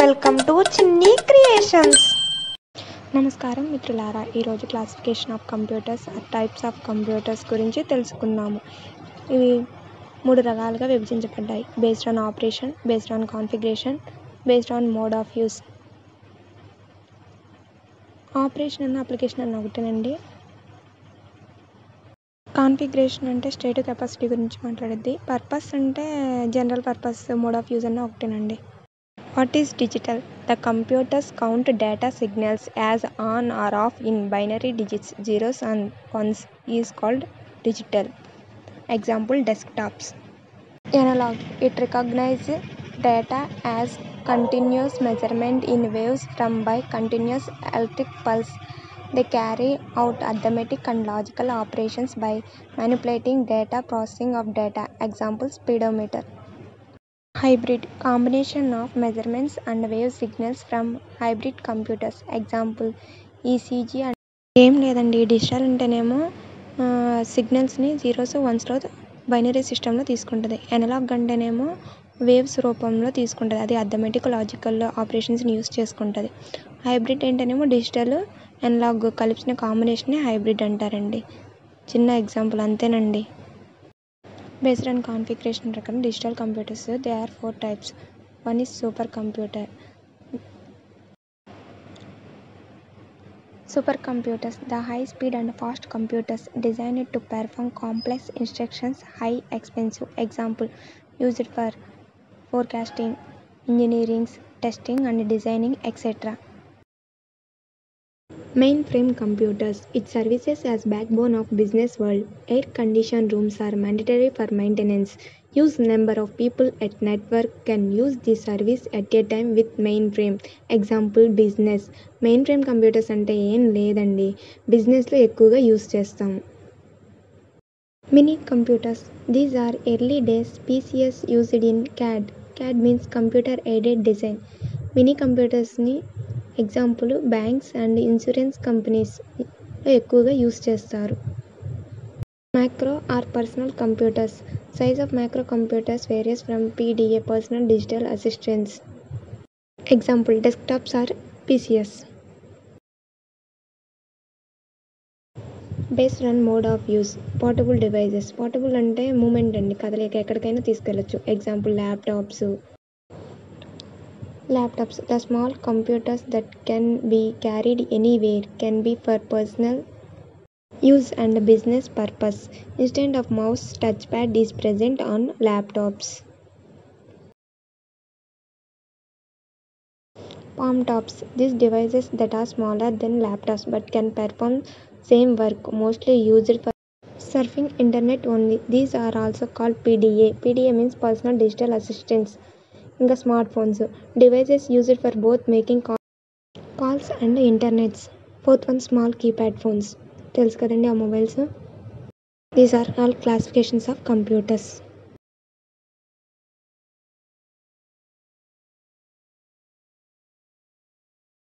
Welcome to చిన్ని creations. నమస్కారం మిత్రులారా, ఈరోజు classification of computers, types of computers గురించి తెలుసుకుందాము. ఇవి 3 రకాలుగా విభజించబడ్డాయి: based on operation, based on configuration, based on mode of use. Operation అన్న అప్లికేషన్ అన్న ఒకటేనండి. కాన్ఫిగరేషన్ అంటే స్టేట్ కెపాసిటీ గురించి మాట్లాడేది. పర్పస్ అంటే general purpose, mode of use అన్న ఒకటేనండి. What is digital? The computers count data signals as on or off in binary digits, zeros and ones is called digital. Example, desktops. Analog. It recognizes data as continuous measurement in waves from by continuous electric pulse. They carry out arithmetic and logical operations by manipulating data, processing of data. Example, speedometer. Hybrid. Combination of measurements and wave signals from hybrid computers. Example, ECG and ఏం లేదండి. Digital అంటేనేమో సిగ్నల్స్ని zeros వన్స్లో binary సిస్టంలో తీసుకుంటుంది. Analogue అంటేనేమో waves రూపంలో తీసుకుంటుంది. అది arithmetic logical ఆపరేషన్స్ని use చేసుకుంటుంది. హైబ్రిడ్ ఏంటనేమో డిజిటల్ ఎనలాగ్ కలిపిన కాంబినేషన్ని హైబ్రిడ్ అంటారండి. చిన్న ఎగ్జాంపుల్ అంతేనండి. Based on configuration ప్రకారం digital computers, there are 4 types. One is supercomputer. Supercomputers, the high speed and fast computers designed to perform complex instructions, high expensive. Example, used for forecasting, engineering, testing and designing, etc. Mainframe computers. It services as backbone of business world. Air-conditioned rooms are mandatory for maintenance. Huge number of people at network can use this service at a time with mainframe. Example, business. Mainframe computers అంటే ఏం లేదండి, బిజినెస్లో ఎక్కువగా use చేస్తాము. Mini computers. These are early days PCs used in CAD. CAD means computer aided design. Mini computersని example banks and insurance companies ఎక్కువగా use చేస్తారు. Macro or personal computers. Size of macro computers varies from PDA, personal digital assistants. Example, desktops or PCs. Based on mode of use. Portable devices. Portable అంటే moment అండి, కదలేక ఎక్కడికైనా తీసుకెళ్ళచ్చు. Example, laptops. The small computers that can be carried anywhere, can be for personal use and business purpose. Instead of mouse, touchpad is present on laptops. Palm tops. These devices that are smaller than laptops but can perform same work, mostly used for surfing internet only. These are also called PDA. PDA means personal digital assistants. ఇంకా smart phones. Devices used for both making calls and internets. Fourth one, small keypad phones. తెలుసు కదండి ఆ mobiles. These are all classifications of computers.